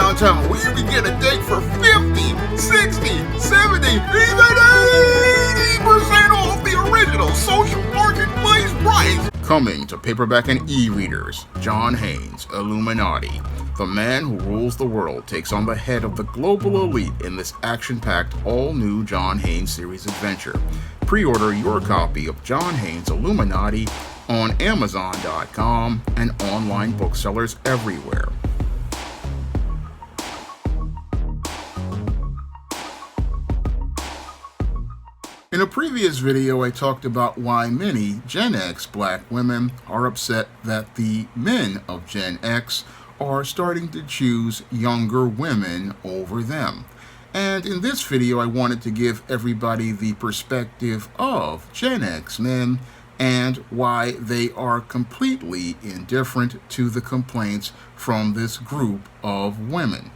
downtown where you can get a date for 50, 60, 70, even 80% off the original social marketplace price. Coming to paperback and e-readers, John Haynes, Illuminati. The man who rules the world takes on the head of the global elite in this action-packed, all-new John Haynes series adventure. Pre-order your copy of John Haynes' Illuminati on Amazon.com and online booksellers everywhere. In a previous video, I talked about why many Gen X black women are upset that the men of Gen X are starting to choose younger women over them. And in this video, I wanted to give everybody the perspective of Gen X men and why they are completely indifferent to the complaints from this group of women.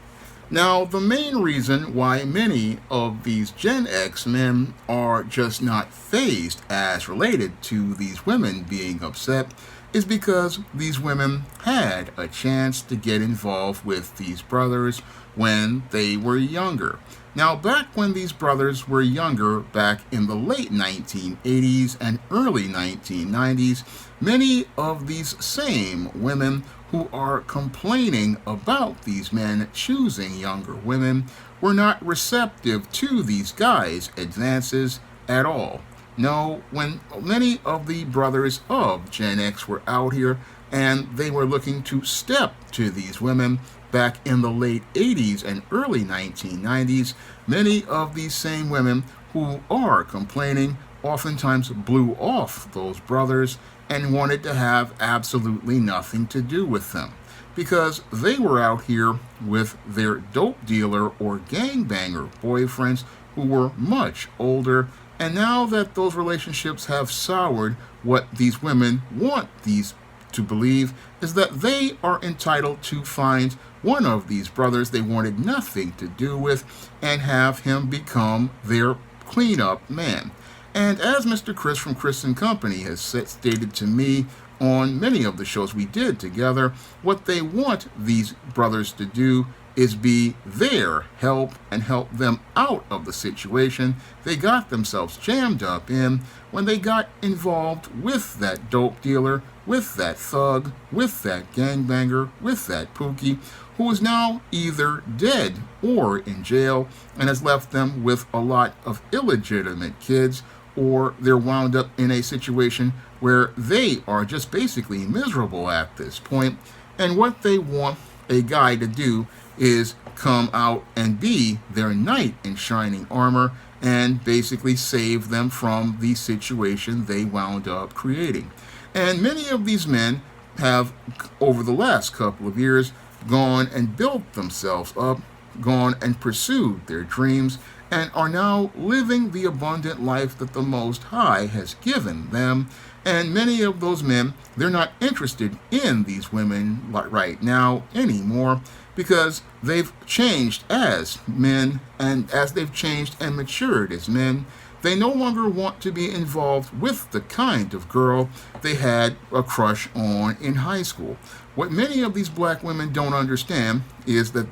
Now, the main reason why many of these Gen X men are just not fazed as related to these women being upset is because these women had a chance to get involved with these brothers when they were younger. Now, back when these brothers were younger, back in the late 1980s and early 1990s, many of these same women who are complaining about these men choosing younger women were not receptive to these guys' advances at all. No, when many of the brothers of Gen X were out here and they were looking to step to these women back in the late 80s and early 1990s, many of these same women who are complaining oftentimes blew off those brothers and wanted to have absolutely nothing to do with them because they were out here with their dope dealer or gangbanger boyfriends who were much older. And now that those relationships have soured, what these women want these to believe is that they are entitled to find one of these brothers they wanted nothing to do with and have him become their cleanup man. And as Mr. Chris from Chris & Company has stated to me on many of the shows we did together, what they want these brothers to do is be their help and help them out of the situation they got themselves jammed up in when they got involved with that dope dealer, with that thug, with that gangbanger, with that pookie, who is now either dead or in jail and has left them with a lot of illegitimate kids, or they're wound up in a situation where they are just basically miserable at this point. And what they want a guy to do is come out and be their knight in shining armor and basically save them from the situation they wound up creating. And many of these men have, over the last couple of years, gone and built themselves up, gone and pursued their dreams, and are now living the abundant life that the Most High has given them. And many of those men, they're not interested in these women right now anymore because they've changed as men, and as they've changed and matured as men, they no longer want to be involved with the kind of girl they had a crush on in high school. What many of these black women don't understand is that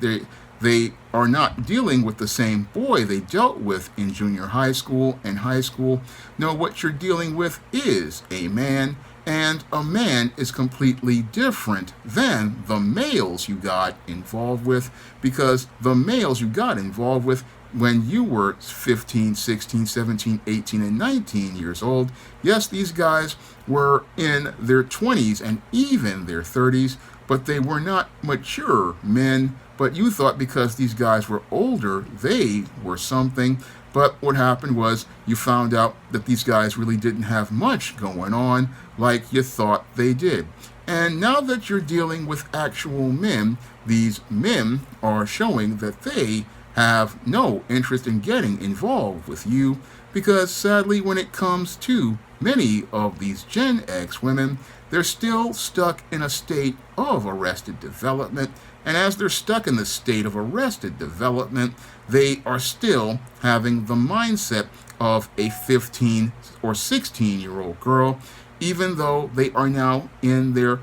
they are not dealing with the same boy they dealt with in junior high school and high school. No, what you're dealing with is a man, and a man is completely different than the males you got involved with, because the males you got involved with when you were 15, 16, 17, 18, and 19 years old, yes, these guys were in their 20s and even their 30s, but they were not mature men. But you thought because these guys were older, they were something. But what happened was you found out that these guys really didn't have much going on like you thought they did. And now that you're dealing with actual men, these men are showing that they have no interest in getting involved with you, because sadly when it comes to many of these Gen X women, they're still stuck in a state of arrested development. And as they're stuck in the state of arrested development, they are still having the mindset of a 15 or 16-year-old girl, even though they are now in their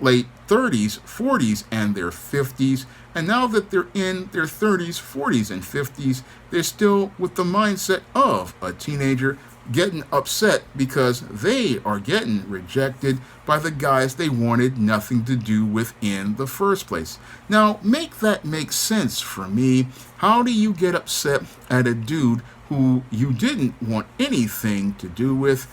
late 30s, 40s, and their 50s. And now that they're in their 30s, 40s, and 50s, they're still with the mindset of a teenager, getting upset because they are getting rejected by the guys they wanted nothing to do with in the first place. Now, make that make sense for me. How do you get upset at a dude who you didn't want anything to do with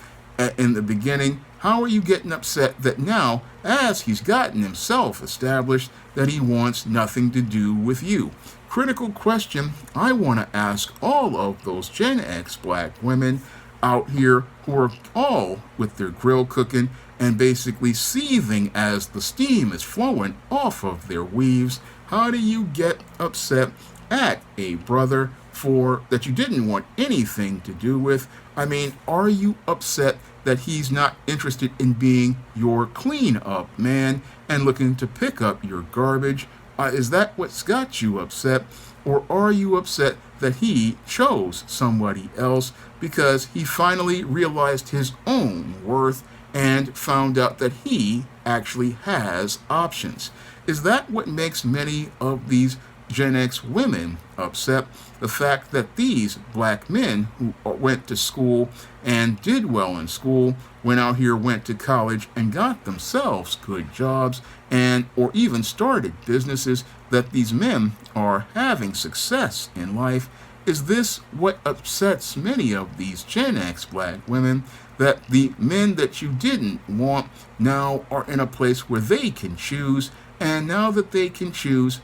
in the beginning? How are you getting upset that now, as he's gotten himself established, that he wants nothing to do with you? Critical question I want to ask all of those Gen X black women out here who are all with their grill cooking and basically seething as the steam is flowing off of their weaves. How do you get upset at a brother for that you didn't want anything to do with? I mean, are you upset that he's not interested in being your clean-up man and looking to pick up your garbage? Is that what's got you upset? Or are you upset that he chose somebody else because he finally realized his own worth and found out that he actually has options? Is that what makes many of these Gen X women upset? The fact that these black men who went to school and did well in school, went out here, went to college, and got themselves good jobs, and or even started businesses, that these men are having success in life. Is this what upsets many of these Gen X black women? That the men that you didn't want now are in a place where they can choose, and now that they can choose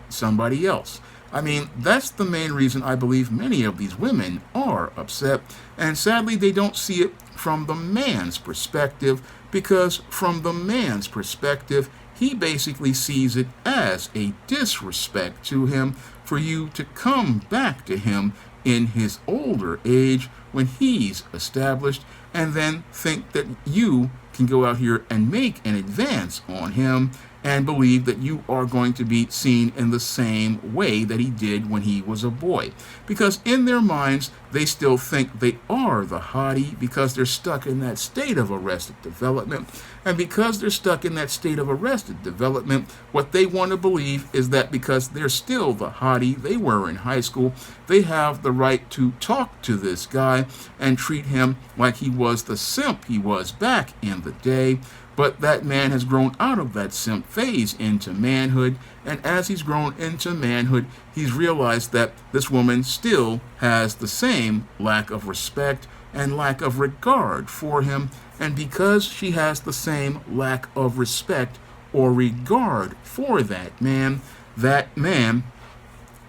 somebody else. I mean, that's the main reason I believe many of these women are upset, and sadly they don't see it from the man's perspective, because from the man's perspective, he basically sees it as a disrespect to him for you to come back to him in his older age when he's established, and then think that you can go out here and make an advance on him and believe that you are going to be seen in the same way that he did when he was a boy. Because in their minds, they still think they are the hottie because they're stuck in that state of arrested development. And because they're stuck in that state of arrested development, what they want to believe is that because they're still the hottie they were in high school, they have the right to talk to this guy and treat him like he was the simp he was back in the day. But that man has grown out of that simp phase into manhood, and as he's grown into manhood, he's realized that this woman still has the same lack of respect and lack of regard for him, and because she has the same lack of respect or regard for that man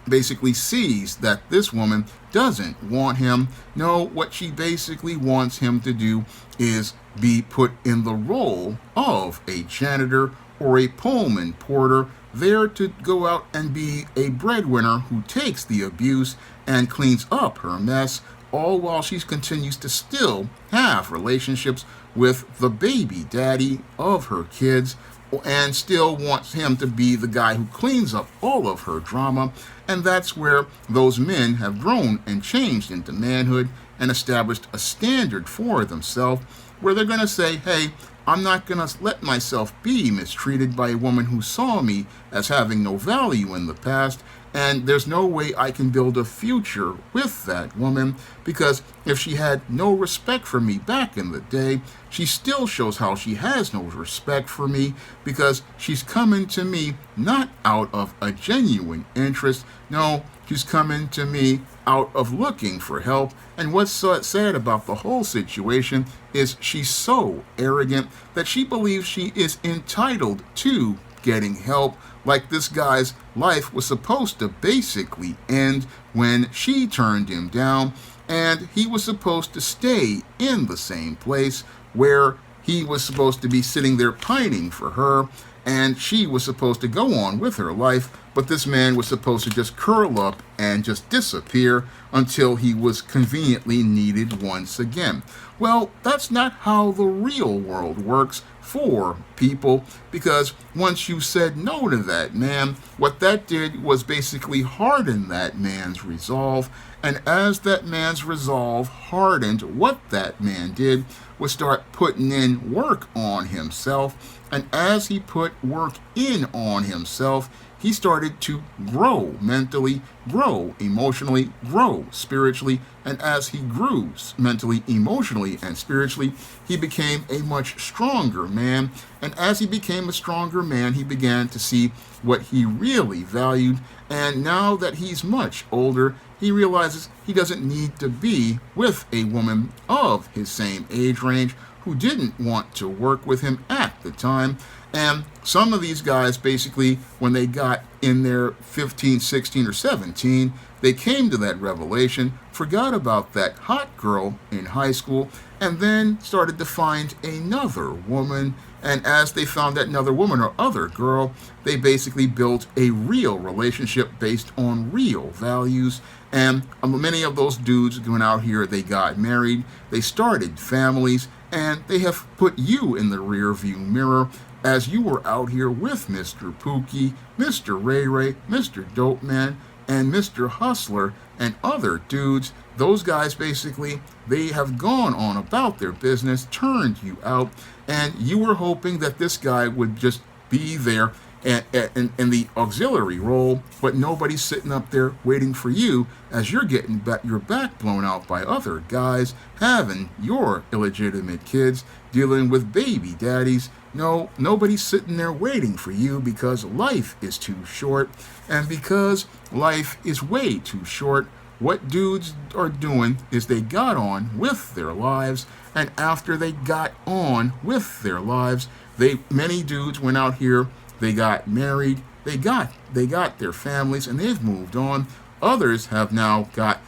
basically sees that this woman doesn't want him. No, what she basically wants him to do is be put in the role of a janitor or a Pullman porter, there to go out and be a breadwinner who takes the abuse and cleans up her mess, all while she continues to still have relationships with the baby daddy of her kids, and still wants him to be the guy who cleans up all of her drama. And that's where those men have grown and changed into manhood and established a standard for themselves, where they're going to say, hey, I'm not going to let myself be mistreated by a woman who saw me as having no value in the past, and there's no way I can build a future with that woman, because if she had no respect for me back in the day, she still shows how she has no respect for me, because she's coming to me not out of a genuine interest. No, she's coming to me out of looking for help. And what's so sad about the whole situation is she's so arrogant that she believes she is entitled to getting help, like this guy's life was supposed to basically end when she turned him down, and he was supposed to stay in the same place where he was supposed to be sitting there pining for her, and she was supposed to go on with her life, but this man was supposed to just curl up and just disappear until he was conveniently needed once again. Well, that's not how the real world works for people, because once you said no to that man, what that did was basically harden that man's resolve. And as that man's resolve hardened, what that man did was start putting in work on himself. And as he put work in on himself, he started to grow mentally, grow emotionally, grow spiritually. And as he grew mentally, emotionally, and spiritually, he became a much stronger man. And as he became a stronger man, he began to see what he really valued. And now that he's much older, he realizes he doesn't need to be with a woman of his same age range who didn't want to work with him at the time. And some of these guys, basically, when they got in their 15, 16, or 17, they came to that revelation, forgot about that hot girl in high school, and then started to find another woman. And as they found that another woman or other girl, they basically built a real relationship based on real values. And many of those dudes went out here, they got married, they started families, and they have put you in the rear view mirror as you were out here with Mr. Pookie, Mr. Ray Ray, Mr. Dope Man, and Mr. Hustler, and other dudes. Those guys basically, they have gone on about their business, turned you out, and you were hoping that this guy would just be there in the auxiliary role, but nobody's sitting up there waiting for you as you're getting your back blown out by other guys, having your illegitimate kids, dealing with baby daddies. No, nobody's sitting there waiting for you, because life is too short. And because life is way too short, what dudes are doing is they got on with their lives, and after they got on with their lives, many dudes went out here, they got married, they got their families, and they've moved on. Others have now got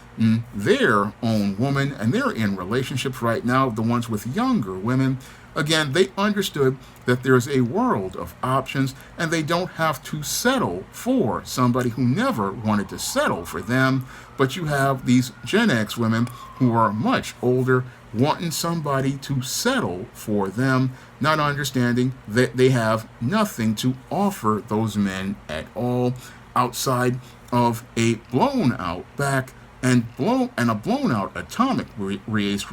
their own woman, and they're in relationships right now, the ones with younger women. Again, they understood that there's a world of options, and they don't have to settle for somebody who never wanted to settle for them. But you have these Gen X women who are much older, wanting somebody to settle for them, not understanding that they have nothing to offer those men at all outside of a blown out back and a blown out atomic raced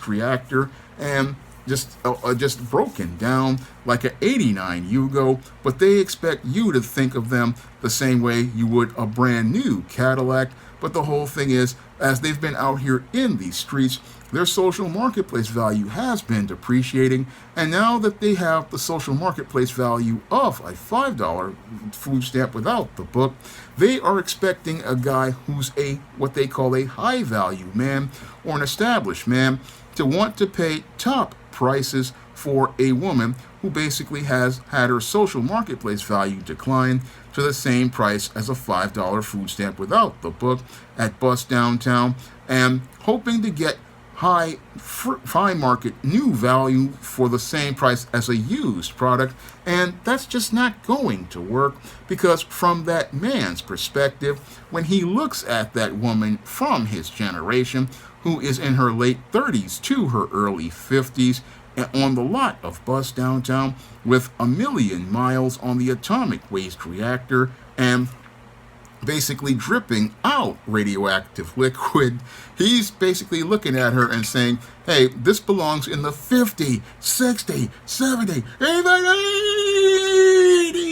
reactor, and just broken down like an 89 Yugo. But they expect you to think of them the same way you would a brand new Cadillac. But the whole thing is, as they've been out here in these streets, their social marketplace value has been depreciating, and now that they have the social marketplace value of a $5 food stamp without the book, they are expecting a guy who's what they call a high value man or an established man to want to pay top prices for a woman who basically has had her social marketplace value decline to the same price as a $5 food stamp without the book at Bus Downtown, and hoping to get high market new value for the same price as a used product. And that's just not going to work, because from that man's perspective, when he looks at that woman from his generation who is in her late 30s to her early 50s on the lot of Bus Downtown with 1,000,000 miles on the atomic waste reactor and basically dripping out radioactive liquid, he's basically looking at her and saying, hey, this belongs in the 50, 60, 70, even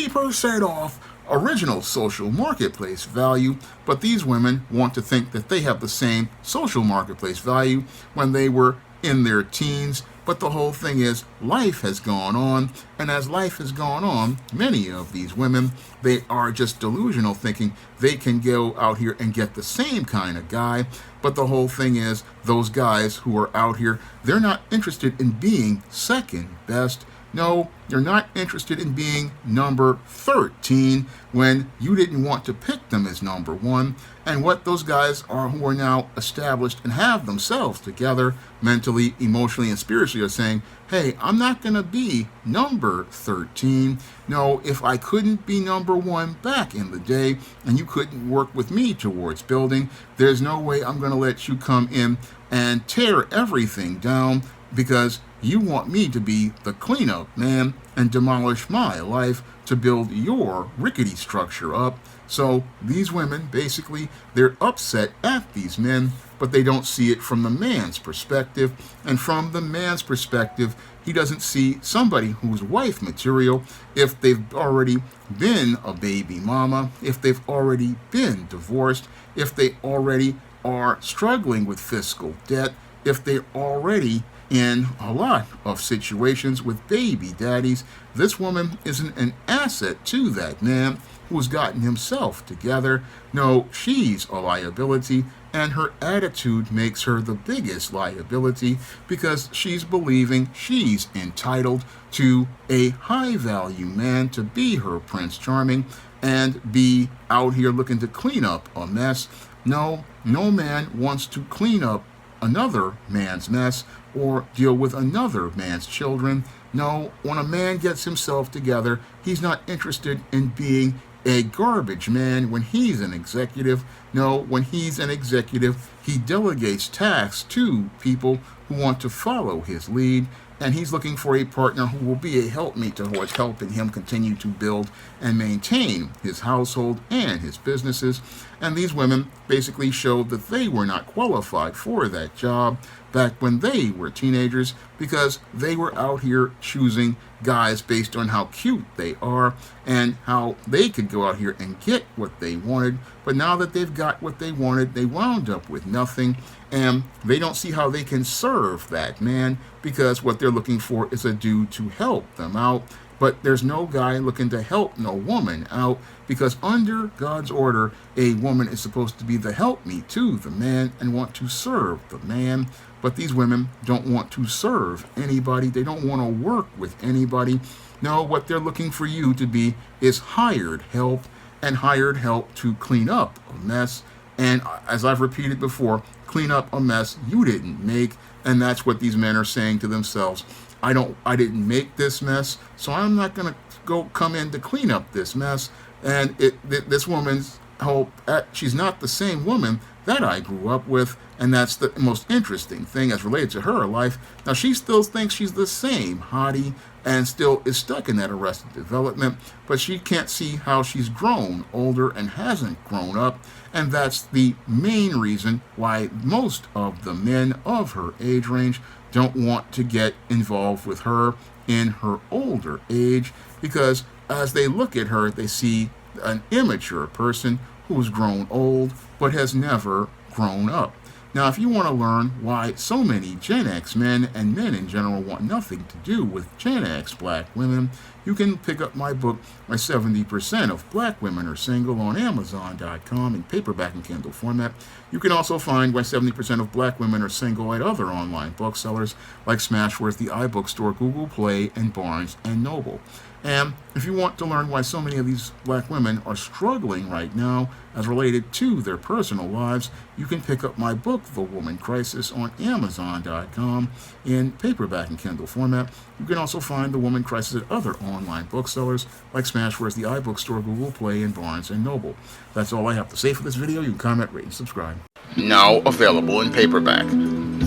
80% off original social marketplace value. But these women want to think that they have the same social marketplace value when they were in their teens. But the whole thing is, life has gone on, and as life has gone on, many of these women, they are just delusional, thinking they can go out here and get the same kind of guy. But the whole thing is, those guys who are out here, they're not interested in being second best. No, you're not interested in being number 13 when you didn't want to pick them as number 1. And what those guys are who are now established and have themselves together mentally, emotionally, and spiritually are saying, hey, I'm not going to be number 13. No, if I couldn't be number 1 back in the day and you couldn't work with me towards building, there's no way I'm going to let you come in and tear everything down because you want me to be the cleanup man and demolish my life to build your rickety structure up. So these women, basically, they're upset at these men, but they don't see it from the man's perspective. And from the man's perspective, he doesn't see somebody who's wife material if they've already been a baby mama, if they've already been divorced, if they already are struggling with fiscal debt, if they're already in a lot of situations with baby daddies. This woman isn't an asset to that man who's gotten himself together. No, she's a liability, and her attitude makes her the biggest liability because she's believing she's entitled to a high-value man to be her Prince Charming and be out here looking to clean up a mess. No man wants to clean up another man's mess or deal with another man's children. No, when a man gets himself together, he's not interested in being a garbage man when he's an executive. No, when he's an executive, he delegates tasks to people who want to follow his lead, and he's looking for a partner who will be a helpmeet towards helping him continue to build and maintain his household and his businesses. And these women basically showed that they were not qualified for that job back when they were teenagers because they were out here choosing guys based on how cute they are and how they could go out here and get what they wanted. But now that they've got what they wanted, they wound up with nothing, and they don't see how they can serve that man because what they're looking for is a dude to help them out. But there's no guy looking to help no woman out because under God's order, a woman is supposed to be the helpmeet to the man and want to serve the man. But these women don't want to serve anybody. They don't want to work with anybody. No, what they're looking for you to be is hired help, and hired help to clean up a mess. And as I've repeated before, clean up a mess you didn't make. And that's what these men are saying to themselves. I didn't make this mess, so I'm not going to come in to clean up this mess. And this woman's she's not the same woman that I grew up with, and that's the most interesting thing as related to her life. Now, she still thinks she's the same hottie and still is stuck in that Arrested Development, but she can't see how she's grown older and hasn't grown up, and that's the main reason why most of the men of her age range don't want to get involved with her in her older age, because as they look at her, they see an immature person who's grown old but has never grown up. Now, if you want to learn why so many Gen X men and men in general want nothing to do with Gen X black women, you can pick up my book, My 70% of Black Women Are Single, on Amazon.com in paperback and Kindle format. You can also find Why 70% of Black Women Are Single at other online booksellers like Smashwords, the iBookstore, Google Play, and Barnes & Noble. And if you want to learn why so many of these black women are struggling right now as related to their personal lives, you can pick up my book, The Woman Crisis, on Amazon.com in paperback and Kindle format. You can also find The Woman Crisis at other online booksellers like Smashwords, the iBookstore, Google Play, and Barnes & Noble. That's all I have to say for this video. You can comment, rate, and subscribe. Now available in paperback.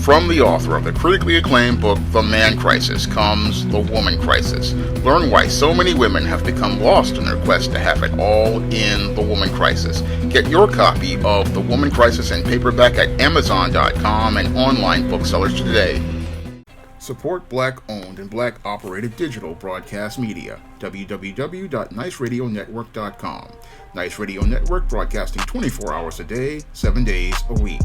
From the author of the critically acclaimed book, The Man Crisis, comes The Woman Crisis. Learn why so many women have become lost in their quest to have it all in The Woman Crisis. Get your copy of The Woman Crisis in paperback at Amazon.com and online booksellers today. Support Black-owned and Black-operated digital broadcast media. www.niceradionetwork.com. Nice Radio Network, broadcasting 24 hours a day, 7 days a week.